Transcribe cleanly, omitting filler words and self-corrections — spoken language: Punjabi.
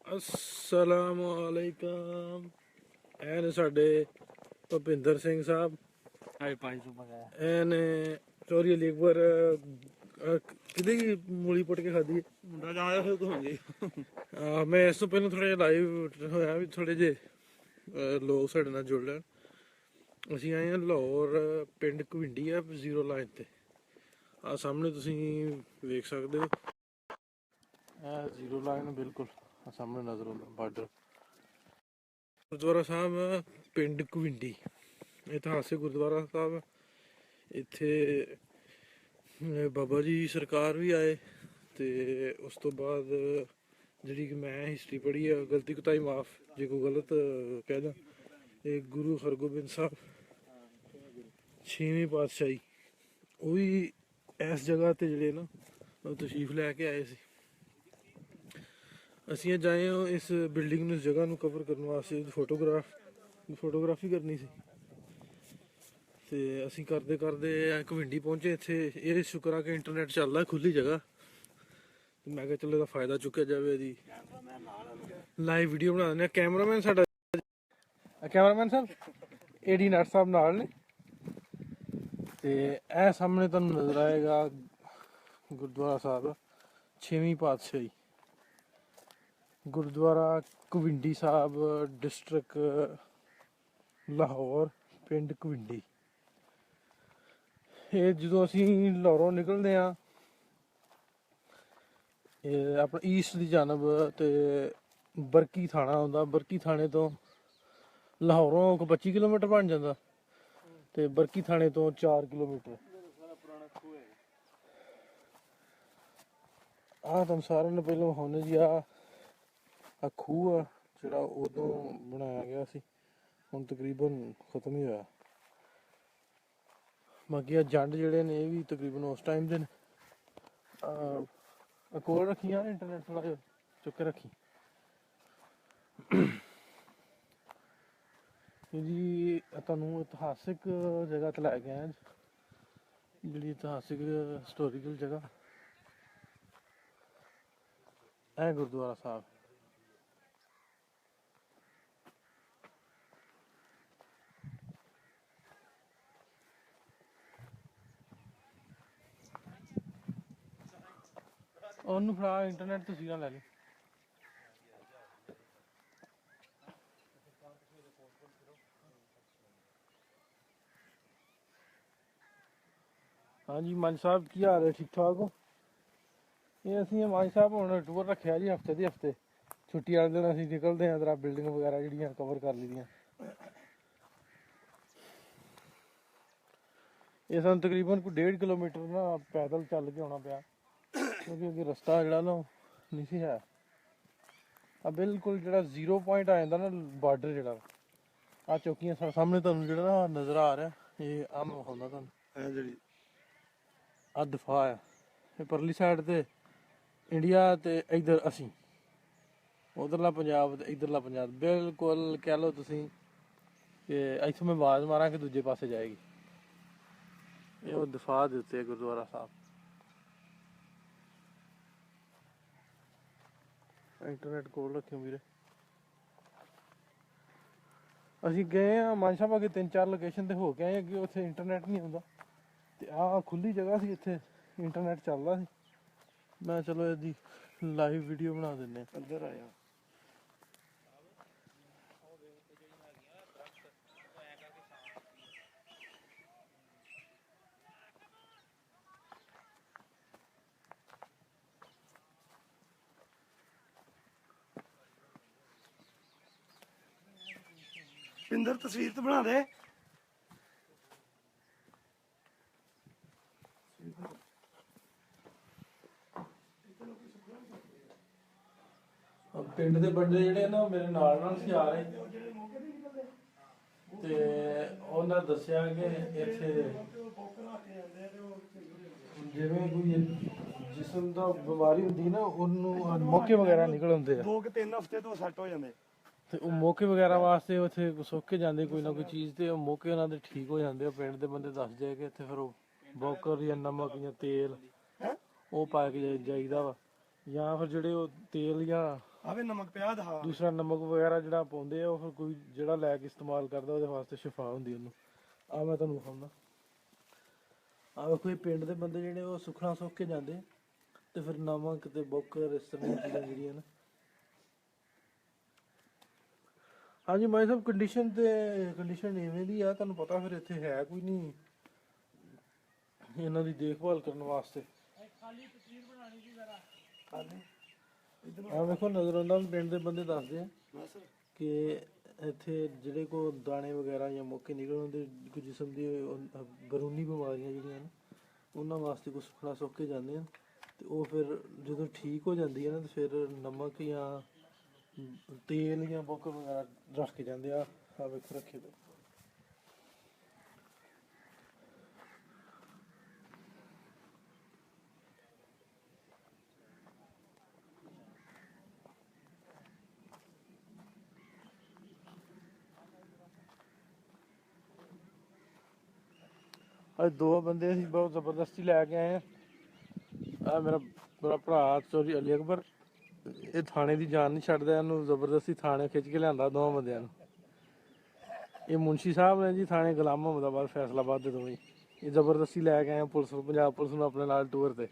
अस्सलामुअलैकुम। ਇਹ ਨੇ ਸਾਡੇ ਭੁਪਿੰਦਰ ਸਿੰਘ ਸਾਹਿਬ। ਹਾਏ 500 ਮੰਗਾਇਆ। ਇਹ ਨੇ ਚੋਰੀ ਵਾਲੀ ਇੱਕ ਵਾਰ ਕਿਹਦੀ ਮੂਲੀ ਪੁੱਟ ਕੇ ਖਾਧੀ ਮੁੰਡਾ ਜਾਂਦਾ ਫਿਰ ਤੂੰ ਹੋਂਗੇ। ਮੈਂ ਇਸ ਤੋਂ ਪਹਿਲਾਂ ਥੋੜਾ ਜਿਹਾ ਲਾਈਵ ਹੋਇਆ ਵੀ ਥੋੜੇ ਜਿਹੇ ਲੋਕ ਸਾਡੇ ਨਾਲ ਜੁੜ ਲੈਣ। ਅਸੀਂ ਆਏ ਹਾਂ ਲਾਹੌਰ, ਪਿੰਡ ਘਵਿੰਡੀ ਆ, 0 ਲਾਈਨ ਤੇ। ਆ ਸਾਹਮਣੇ ਤੁਸੀਂ ਵੇਖ ਸਕਦੇ ਹੋ, ਇਹ 0 ਲਾਈਨ ਬਿਲਕੁਲ ਸਾਹਮਣੇ ਨਜ਼ਰ ਆਉਂਦਾ ਬਾਰਡਰ। ਗੁਰਦੁਆਰਾ ਸਾਹਿਬ ਪਿੰਡ ਘਵਿੰਡੀ, ਇਤਿਹਾਸਿਕ ਗੁਰਦੁਆਰਾ ਸਾਹਿਬ। ਇੱਥੇ ਬਾਬਾ ਜੀ ਸਰਕਾਰ ਵੀ ਆਏ ਤੇ ਉਸ ਤੋਂ ਬਾਅਦ ਜਿਹੜੀ ਕਿ ਮੈਂ ਹਿਸਟਰੀ ਪੜ੍ਹੀ ਆ, ਗਲਤੀ ਕੁਤਾਈ ਮਾਫ ਜੇ ਕੋਈ ਗਲਤ ਕਹਿ ਦਾਂ, ਇਹ ਗੁਰੂ ਹਰਗੋਬਿੰਦ ਸਾਹਿਬ 6ਵੀਂ ਪਾਤਸ਼ਾਹੀ ਉਹ ਵੀ ਇਸ ਜਗ੍ਹਾ ਤੇ ਜਿਹੜੇ ਨਾ ਤਸ਼ਰੀਫ ਲੈ ਕੇ ਆਏ ਸੀ। ਅਸੀਂ ਅੱਜ ਆਏ ਹਾਂ ਇਸ ਬਿਲਡਿੰਗ ਨੂੰ, ਇਸ ਜਗ੍ਹਾ ਨੂੰ ਕਵਰ ਕਰਨ ਵਾਸਤੇ। ਫੋਟੋਗ੍ਰਾਫੀ ਕਰਨੀ ਸੀ ਤੇ ਅਸੀਂ ਕਰਦੇ ਕਰਦੇ ਘਵਿੰਡੀ ਪਹੁੰਚੇ। ਇੱਥੇ ਇਹ ਸ਼ੁਕਰ ਆ ਕਿ ਇੰਟਰਨੈਟ ਚੱਲਦਾ, ਖੁੱਲੀ ਜਗ੍ਹਾ। ਮੈਂ ਕਿਹਾ ਚਲੋ ਇਹਦਾ ਫਾਇਦਾ ਚੁੱਕਿਆ ਜਾਵੇ, ਇਹਦੀ ਲਾਈਵ ਵੀਡੀਓ ਬਣਾ ਦਿੰਦੇ ਹਾਂ। ਕੈਮਰਾਮੈਨ ਸਾਹਿਬ ਏਡੀ ਨਟ ਸਾਹਿਬ ਨਾਲ ਨੇ। ਤੇ ਇਹ ਸਾਹਮਣੇ ਤੁਹਾਨੂੰ ਨਜ਼ਰ ਆਏਗਾ ਗੁਰਦੁਆਰਾ ਸਾਹਿਬ 6ਵੀਂ ਪਾਤਸ਼ਾਹੀ, ਗੁਰਦੁਆਰਾ ਘਵਿੰਡੀ ਸਾਹਿਬ, ਡਿਸਟ੍ਰਿਕਟ ਲਾਹੌਰ, ਪਿੰਡ ਘਵਿੰਡੀ। ਇਹ ਜਦੋਂ ਅਸੀਂ ਲਾਹੌਰੋਂ ਨਿਕਲਦੇ ਹਾਂ ਇਹ ਆਪਣਾ ਈਸਟ ਦੀ ਜਾਨਬ ਤੇ ਬਰਕੀ ਥਾਣਾ ਆਉਂਦਾ। ਬਰਕੀ ਥਾਣੇ ਤੋਂ ਲਾਹੌਰੋਂ 25 ਕਿਲੋਮੀਟਰ ਬਣ ਜਾਂਦਾ ਤੇ ਬਰਕੀ ਥਾਣੇ ਤੋਂ 4 ਕਿਲੋਮੀਟਰ। ਆਹ ਤੁਹਾਨੂੰ ਸਾਰਿਆਂ ਨੂੰ ਪਹਿਲਾਂ ਵਿਖਾਉਂਦੇ ਜੀ, ਆ ਖੂਹ ਆ ਜਿਹੜਾ ਉਦੋਂ ਬਣਾਇਆ ਗਿਆ ਸੀ, ਹੁਣ ਤਕਰੀਬਨ ਖਤਮ ਹੀ ਹੋਇਆ। ਬਾਕੀ ਆ ਜੰਡ ਜਿਹੜੇ ਨੇ ਇਹ ਵੀ ਤਕਰੀਬਨ ਉਸ ਟਾਈਮ ਦੇ ਨੇ। ਕੋਲ ਰੱਖੀ ਆ ਇੰਟਰਨੈਟ ਥੋੜਾ ਜਿਹਾ ਚੁੱਕ ਕੇ ਰੱਖੀ ਜੀ। ਤੁਹਾਨੂੰ ਇਤਿਹਾਸਿਕ ਜਗ੍ਹਾ ਤੇ ਲੈ ਕੇ ਆਇਆ, ਜਿਹੜੀ ਇਤਿਹਾਸਿਕ ਹਿਸਟੋਰੀਕਲ ਜਗ੍ਹਾ। ਇਹ ਗੁਰਦੁਆਰਾ ਸਾਹਿਬ ਉਹਨੂੰ ਫੜਾ, ਇੰਟਰਨੈਟ ਤਸਵੀਰਾਂ ਲੈ ਲਈ। ਹਾਂਜੀ ਮਾਨ ਸਾਹਿਬ, ਕੀ ਹਾਲ ਹੈ? ਠੀਕ ਠਾਕ ਹੋ? ਇਹ ਅਸੀਂ ਮਾਨ ਸਾਹਿਬ ਹੁਣ ਟੂਰ ਰੱਖਿਆ ਜੀ ਹਫਤੇ ਦੀ ਹਫਤੇ। ਛੁੱਟੀ ਵਾਲੇ ਦਿਨ ਅਸੀਂ ਨਿਕਲਦੇ ਹਾਂ, ਜਰਾ ਬਿਲਡਿੰਗ ਵਗੈਰਾ ਜਿਹੜੀਆਂ ਕਵਰ ਕਰ ਲਈਆਂ। ਇਹ ਸਾਨੂੰ ਤਕਰੀਬਨ ਕੋਈ 1.5 ਕਿਲੋਮੀਟਰ ਨਾ ਪੈਦਲ ਚੱਲ ਕੇ ਆਉਣਾ ਪਿਆ, ਕਿਉਂਕਿ ਅੱਗੇ ਰਸਤਾ ਜਿਹੜਾ ਨਾ ਨਹੀਂ ਸੀ ਹੈ। ਆ ਬਿਲਕੁਲ ਜਿਹੜਾ 0 ਪੁਆਇੰਟ ਆ ਜਾਂਦਾ ਨਾ ਬਾਰਡਰ, ਜਿਹੜਾ ਆ ਚੌਕੀਆਂ ਸਾਹਮਣੇ ਤੁਹਾਨੂੰ ਜਿਹੜਾ ਨਾ ਨਜ਼ਰ ਆ ਰਿਹਾ, ਇਹ ਆ ਮੈਂ ਵਿਖਾਉਂਦਾ ਤੁਹਾਨੂੰ। ਇਹ ਜਿਹੜੀ ਆ ਦਫਾ ਆ, ਇਹ ਪਰਲੀ ਸਾਈਡ ਤੇ ਇੰਡੀਆ ਤੇ ਇੱਧਰ ਅਸੀਂ, ਉਧਰਲਾ ਪੰਜਾਬ ਤੇ ਇੱਧਰਲਾ ਪੰਜਾਬ। ਬਿਲਕੁਲ ਕਹਿ ਲਓ ਤੁਸੀਂ ਕਿ ਇੱਥੋਂ ਮੈਂ ਆਵਾਜ਼ ਮਾਰਾਂ ਕਿ ਦੂਜੇ ਪਾਸੇ ਜਾਏਗੀ। ਇਹ ਉਹ ਦਫਾ ਦੇ ਉੱਤੇ ਗੁਰਦੁਆਰਾ ਸਾਹਿਬ। ਇੰਟਰਨੈਟ ਕੋਲ ਰੱਖਿਓ ਵੀਰੇ। ਅਸੀਂ ਗਏ ਹਾਂ ਮਾਨ ਸਾਹਿਬ ਅੱਗੇ 3-4 ਲੋਕੇਸ਼ਨ ਤੇ ਹੋ ਕੇ ਆਏ, ਅੱਗੇ ਉੱਥੇ ਇੰਟਰਨੈਟ ਨਹੀਂ ਆਉਂਦਾ ਤੇ ਆਹ ਖੁੱਲੀ ਜਗ੍ਹਾ ਸੀ, ਇੱਥੇ ਇੰਟਰਨੈਟ ਚੱਲਦਾ ਸੀ। ਮੈਂ ਚਲੋ ਇਹਦੀ ਲਾਈਵ ਵੀਡੀਓ ਬਣਾ ਦਿੰਦੇ ਹਾਂ। ਇੱਧਰ ਆਇਆ ਪਿੰਦਰ, ਤਸਵੀਰ ਤੇ ਬਣਾ ਦੇ। ਪਿੰਡ ਦੇ ਬੰਦੇ ਜਿਹੜੇ ਨਾ ਮੇਰੇ ਨਾਲ ਨਾਲ ਸੀ ਆ ਰਹੇ, ਤੇ ਉਹਨਾਂ ਦੱਸਿਆ ਕਿ ਇੱਥੇ ਜਿਵੇਂ ਕੋਈ ਜਿਸਮ ਦਾ ਬਿਮਾਰੀ ਹੁੰਦੀ ਨਾ, ਉਹਨੂੰ ਮੌਕੇ ਵਗੈਰਾ ਨਿਕਲ ਆਉਂਦੇ ਆ। 2 ਕਿ 3 ਹਫ਼ਤੇ ਤੋਂ ਸੈੱਟ ਹੋ ਜਾਂਦੇ ਤੇ ਉਹ ਮੌਕੇ ਵਗੈਰਾ ਵਾਸਤੇ ਉੱਥੇ ਸੁੱਕ ਕੇ ਜਾਂਦੇ ਕੋਈ ਨਾ ਕੋਈ ਚੀਜ਼, ਤੇ ਉਹ ਮੌਕੇ ਉਹਨਾਂ ਦੇ ਠੀਕ ਹੋ ਜਾਂਦੇ। ਉਹ ਪਿੰਡ ਦੇ ਬੰਦੇ ਦੱਸਦੇ ਆ ਕਿ ਇੱਥੇ ਫਿਰ ਉਹ ਬੋਕਰ ਜਾਂ ਨਮਕ ਜਾਂ ਤੇਲ ਉਹ ਪਾ ਕੇ ਜਾਈਦਾ ਵਾ, ਜਾਂ ਫਿਰ ਜਿਹੜੇ ਉਹ ਤੇਲ ਜਾਂ ਆਵੇ ਨਮਕ ਪਿਆ ਦਿਖਾ। ਦੂਸਰਾ ਨਮਕ ਵਗੈਰਾ ਜਿਹੜਾ ਪਾਉਂਦੇ ਆ ਉਹ ਫਿਰ ਕੋਈ ਜਿਹੜਾ ਲੈ ਕੇ ਇਸਤੇਮਾਲ ਕਰਦਾ ਉਹਦੇ ਵਾਸਤੇ ਸ਼ਿਫਾ ਹੁੰਦੀ ਉਹਨੂੰ। ਆ ਮੈਂ ਤੁਹਾਨੂੰ ਵਿਖਾਉਂਦਾ। ਆ ਵੇਖੋ ਇਹ ਪਿੰਡ ਦੇ ਬੰਦੇ ਜਿਹੜੇ ਉਹ ਸੁੱਖਣਾ ਸੁੱਖ ਕੇ ਜਾਂਦੇ ਤੇ ਫਿਰ ਨਮਕ ਤੇ ਬੁੱਕਰ ਇਸ ਤਰ੍ਹਾਂ ਦੀਆਂ ਚੀਜ਼ਾਂ ਜਿਹੜੀਆਂ ਨਾ। ਹਾਂਜੀ ਮੈਂ ਸਭ ਕੰਡੀਸ਼ਨ ਇਵੇਂ ਦੀ ਆ, ਤੁਹਾਨੂੰ ਪਤਾ ਫਿਰ ਇੱਥੇ ਹੈ ਕੋਈ ਨਹੀਂ ਇਹਨਾਂ ਦੀ ਦੇਖਭਾਲ ਕਰਨ ਵਾਸਤੇ। ਆ ਵੇਖੋ ਨਜ਼ਰ ਆਉਂਦਾ ਪਿੰਡ ਦੇ ਬੰਦੇ ਦੱਸਦੇ ਆ ਕਿ ਇੱਥੇ ਜਿਹੜੇ ਕੋ ਦਾਣੇ ਵਗੈਰਾ ਜਾਂ ਮੌਕੇ ਨਿਕਲਣ ਹੁੰਦੇ ਕੋਈ ਜਿਸਮ ਦੀ ਬਰੂਨੀ ਬਿਮਾਰੀਆਂ ਜਿਹੜੀਆਂ ਨੇ ਉਹਨਾਂ ਵਾਸਤੇ ਕੁਛ ਸੁੱਖਣਾ ਸੁੱਕ ਕੇ ਜਾਂਦੇ ਆ ਤੇ ਉਹ ਫਿਰ ਜਦੋਂ ਠੀਕ ਹੋ ਜਾਂਦੀ ਹੈ ਨਾ ਤੇ ਫਿਰ ਨਮਕ ਜਾਂ ਤੇਲ ਜਾਂ ਬੁੱਕ ਵਗੈਰਾ ਰੱਖ ਕੇ ਜਾਂਦੇ ਆ। ਆ ਵੇਖੋ ਰੱਖੇ ਤੇ ਅੱਜ ਦੋ ਬੰਦੇ ਅਸੀਂ ਬਹੁਤ ਜ਼ਬਰਦਸਤੀ ਲੈ ਕੇ ਆਏ ਆ। ਆ ਮੇਰਾ ਭਰਾ ਚੋਰੀ ਅਲੀ ਅਕਬਰ, ਇਹ ਥਾਣੇ ਦੀ ਜਾਨ ਨਹੀਂ ਛੱਡਦਾ, ਇਹਨੂੰ ਜ਼ਬਰਦਸਤੀ ਥਾਣੇ ਖਿੱਚ ਕੇ ਲਿਆਂਦਾ ਦੋਵਾਂ ਬੰਦਿਆਂ ਨੂੰ। ਇਹ ਮੁਨਸ਼ੀ ਸਾਹਿਬ ਨੇ ਜੀ ਥਾਣੇ ਗੁਲਾਮ ਮੁਹੰਮਦਾਬਾਦ ਫੈਸਲਾਬਾਦ ਦੇ ਦੋਵੇਂ। ਇਹ ਜ਼ਬਰਦਸਤੀ ਲੈ ਕੇ ਆਏ ਪੁਲਿਸ, ਪੰਜਾਬ ਪੁਲਿਸ ਨੂੰ ਆਪਣੇ ਨਾਲ ਟੂਰ ਤੇ।